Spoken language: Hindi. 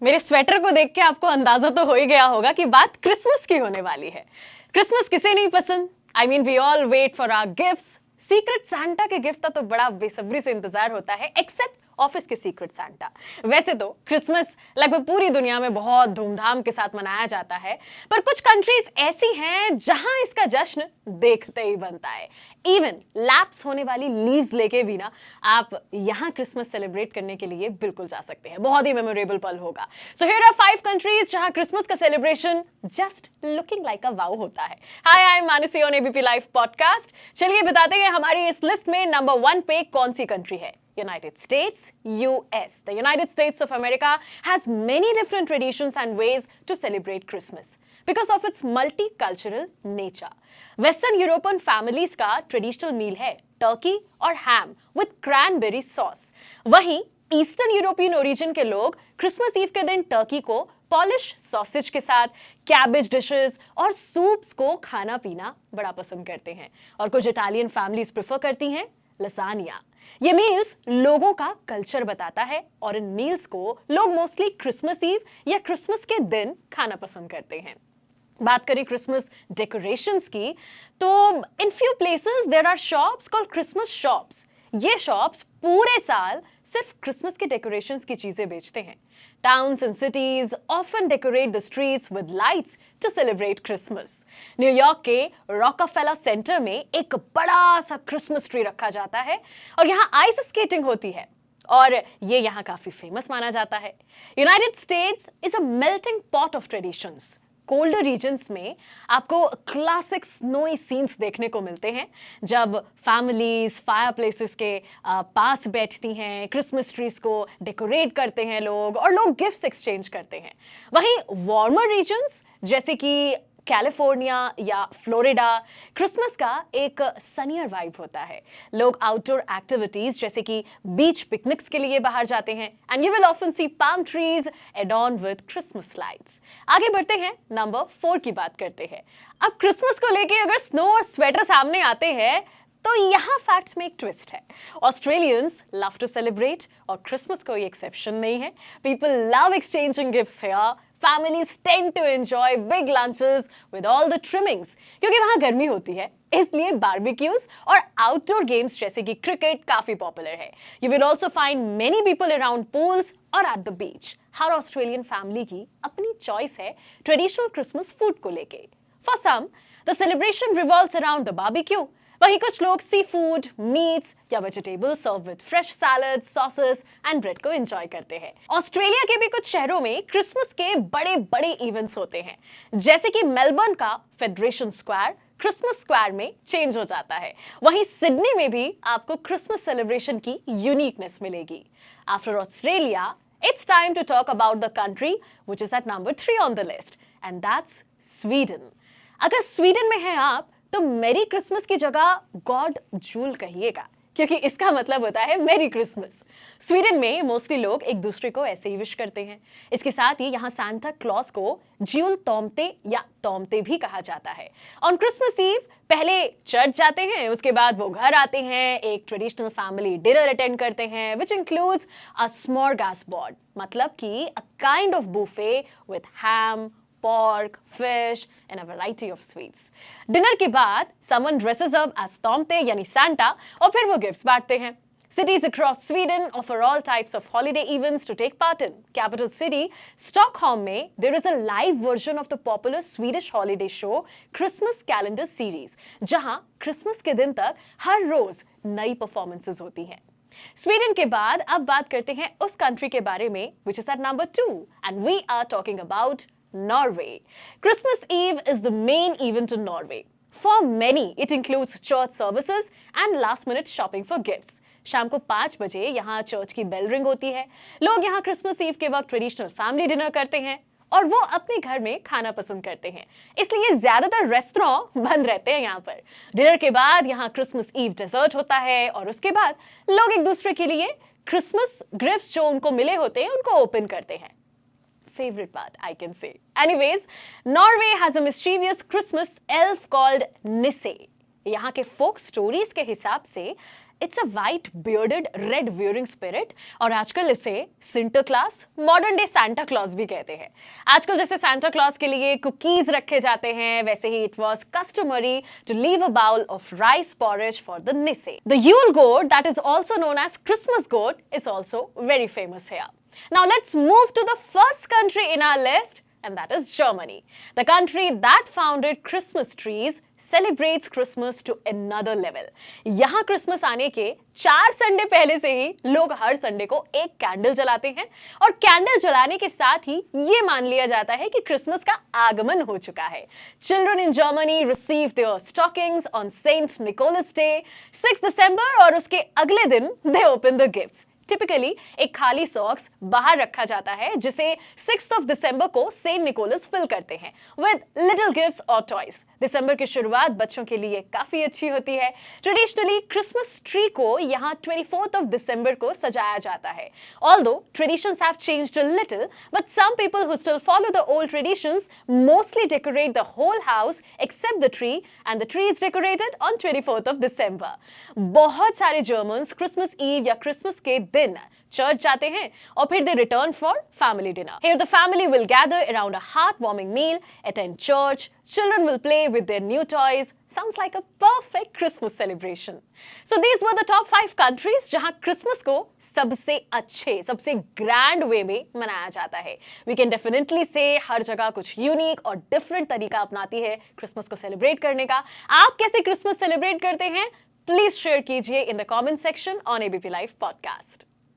मेरे स्वेटर को देख के आपको अंदाजा तो हो ही गया होगा कि बात क्रिसमस की होने वाली है। क्रिसमस किसे नहीं पसंद? I mean we all wait for our gifts. Secret Santa के गिफ्ट का तो बड़ा बेसब्री से इंतजार होता है, एक्सेप्ट ऑफिस के सीक्रेट सांता। वैसे तो क्रिसमस लगभग पूरी दुनिया में बहुत धूमधाम के साथ मनाया जाता है, पर कुछ कंट्रीज ऐसी हैं जहां इसका जश्न देखते ही बनता है। इवन लैप्स होने वाली लीव्स लेके भी ना आप यहां क्रिसमस सेलिब्रेट करने के लिए बिल्कुल जा सकते हैं। बहुत ही मेमोरेबल पल होगा। सो हियर आर 5 कंट्रीज जहां क्रिसमस का celebration just looking like a wow होता है। Hi, I am Mansi on ABP live podcast. चलिए बताते हैं हमारी इस लिस्ट में नंबर 1 पे कौन सी कंट्री है। United States, US. The United States of America has many different traditions and ways to celebrate Christmas because of its multicultural nature. Western European families का traditional meal है turkey और ham with cranberry sauce. वहीं ईस्टर्न यूरोपियन ओरिजिन के लोग क्रिसमस ईव के दिन टर्की को पॉलिश सॉसेज के साथ कैबेज डिशेस और सूप्स को खाना पीना बड़ा पसंद करते हैं। और कुछ इटालियन फैमिलीज प्रेफर करती हैं लसानिया। ये मील्स लोगों का कल्चर बताता है और इन मील्स को लोग मोस्टली क्रिसमस ईव या क्रिसमस के दिन खाना पसंद करते हैं। बात करें क्रिसमस डेकोरेशंस की, तो in few places there are shops called Christmas shops. ये शॉप्स पूरे साल सिर्फ क्रिसमस के डेकोरेशंस की चीजें बेचते हैं। Towns and cities often decorate the streets with lights to celebrate Christmas. New York के रॉकफेलर सेंटर में एक बड़ा सा क्रिसमस ट्री रखा जाता है और यहाँ आइस स्केटिंग होती है और ये यहाँ काफी फेमस माना जाता है। United States is a melting pot of traditions. Colder regions में आपको क्लासिक स्नोई सीन्स देखने को मिलते हैं जब फैमिलीज फायर प्लेसेस के पास बैठती हैं, क्रिसमस ट्रीज को डेकोरेट करते हैं लोग और लोग गिफ्ट्स एक्सचेंज करते हैं। वहीं वार्मर रीजन्स जैसे कि कैलिफोर्निया या फ्लोरिडा, क्रिसमस का एक सनियर वाइब होता है। लोग आउटडोर एक्टिविटीज जैसे कि बीच पिकनिक्स के लिए बाहर जाते हैं and you will often see palm trees adorned with Christmas lights. आगे बढ़ते हैं, नंबर 4 की बात करते हैं। अब क्रिसमस को लेके अगर स्नो और स्वेटर सामने आते हैं तो यहाँ फैक्ट्स में एक ट्विस्ट है। ऑस्ट्रेलियंस लव टू सेलिब्रेट और क्रिसमस कोई एक्सेप्शन नहीं है। People love exchanging gifts here. Families tend to enjoy big lunches with all the trimmings क्योंकि वहाँ गर्मी होती है, इसलिए बारबेक्यूज और आउटडोर गेम्स जैसे कि क्रिकेट काफी पॉपुलर है। You will also find many people around pools और at the beach. Her Australian family की अपनी चॉइस है ट्रेडिशनल क्रिसमस फूड को लेके। For some, the celebration revolves around the barbecue. वहीं कुछ लोग सी फूड, मीट्स या vegetables serve with fresh salad, sauces and bread को एंजॉय करते हैं। ऑस्ट्रेलिया के भी कुछ शहरों में क्रिसमस के बड़े बड़े इवेंट्स होते हैं, जैसे कि मेलबर्न का फेडरेशन स्क्वायर क्रिसमस स्क्वायर में चेंज हो जाता है। वहीं सिडनी में भी आपको क्रिसमस सेलिब्रेशन की यूनिकनेस मिलेगी। After Australia, it's time to talk about the country which is at number 3 on the list, and that's Sweden. अगर स्वीडन में हैं आप तो मेरी क्रिसमस की जगह गॉड जूल कहिएगा, क्योंकि इसका मतलब होता है मेरी क्रिसमस। स्वीडन में मोस्टली लोग एक दूसरे को ऐसे ही विश करते हैं। इसके साथ ही यहाँ सांता क्लॉज को ज्यूल तोमते या तोमते भी कहा जाता है। ऑन क्रिसमस ईव पहले चर्च जाते हैं, उसके बाद वो घर आते हैं, एक ट्रेडिशनल फैमिली डिनर अटेंड करते हैं विच इंक्लूड्स अ स्मॉर्गासबॉर्ड, मतलब कि a kind of buffet with ham, pork, fish, and a variety of sweets. Dinner के बाद someone dresses up as tomte यानी Santa और फिर वो गिफ्ट्स बांटते हैं। Cities across Sweden offer all types of holiday events to take part in. Capital city Stockholm में there is a live version of the popular Swedish holiday show Christmas Calendar Series, जहां क्रिसमस के दिन तक हर रोज नई परफॉर्मेंसेस होती हैं। स्वीडन के बाद अब बात करते हैं उस कंट्री के बारे में which is at number 2, and we are talking about Norway. Christmas Eve is the main event in Norway. For many, it includes church services and last-minute shopping for gifts. शाम को 5 बजे यहाँ चर्च की बेल रिंग होती है। लोग यहाँ क्रिसमस ईव के वक्त ट्रेडिशनल फैमिली डिनर करते हैं और वो अपने घर में खाना पसंद करते हैं, इसलिए ज्यादातर रेस्टोरेंट बंद रहते हैं यहाँ पर। डिनर के बाद यहाँ क्रिसमस ईव डेजर्ट होता है और उसके बाद लोग एक दूसरे के लिए क्रिसमस गिफ्ट्स जो उनको मिले होते हैं उनको ओपन करते हैं। Favorite part, I can say. Anyways, Norway has a mischievous Christmas elf called Nisse. यहाँ के फोक स्टोरीज के हिसाब से it's a white bearded red wearing spirit, और आजकल इसे Sinterklaas, modern day Santa Claus भी कहते हैं। आजकल जैसे सांता क्लॉस के लिए कुकीज रखे जाते हैं, वैसे ही it was customary to leave a bowl of rice porridge for the nisse. The Yule goat, that is also known as Christmas goat, is also very famous here. Now let's move to the first country in our list, and that is Germany. The country that founded Christmas trees celebrates Christmas to another level. यहाँ क्रिसमस आने के 4 संडे पहले से ही लोग हर संडे को एक कैंडल जलाते हैं, और कैंडल जलाने के साथ ही ये मान लिया जाता है कि क्रिसमस का आगमन हो चुका है। Children in Germany receive their stockings on Saint Nicholas Day, 6 दिसंबर, और उसके अगले दिन they open the gifts. Typically एक खाली सॉक्स बाहर रखा जाता है, जिसे 6th ऑफ दिसंबर को सेंट निकोलस फिल करते हैं विद लिटिल गिफ्ट्स और टॉयज। दिसंबर की शुरुआत बच्चों के लिए काफी अच्छी होती है। ट्रेडिशनली क्रिसमस ट्री को यहाँ 24th ऑफ दिसंबर को सजाया जाता है। Although traditions have changed a little, but some people who still follow the old traditions mostly decorate the whole house except the tree, and the tree is decorated on 24th of December. बहुत सारे जर्मन्स क्रिसमस ईव या क्रिसमस के दिन चर्च जाते हैं, और फिर they return for family dinner. Here the family will gather around a heartwarming meal, attend church, children will play with their new toys. Sounds like a perfect Christmas celebration. So these were the top 5 countries जहां क्रिसमस को सबसे अच्छे, सबसे ग्रैंड वे में मनाया जाता है। We can definitely say हर जगह कुछ यूनिक और डिफरेंट तरीका अपनाती है क्रिसमस को सेलिब्रेट करने का। आप कैसे क्रिसमस सेलिब्रेट करते हैं? प्लीज शेयर कीजिए in the comment section on ABP live podcast.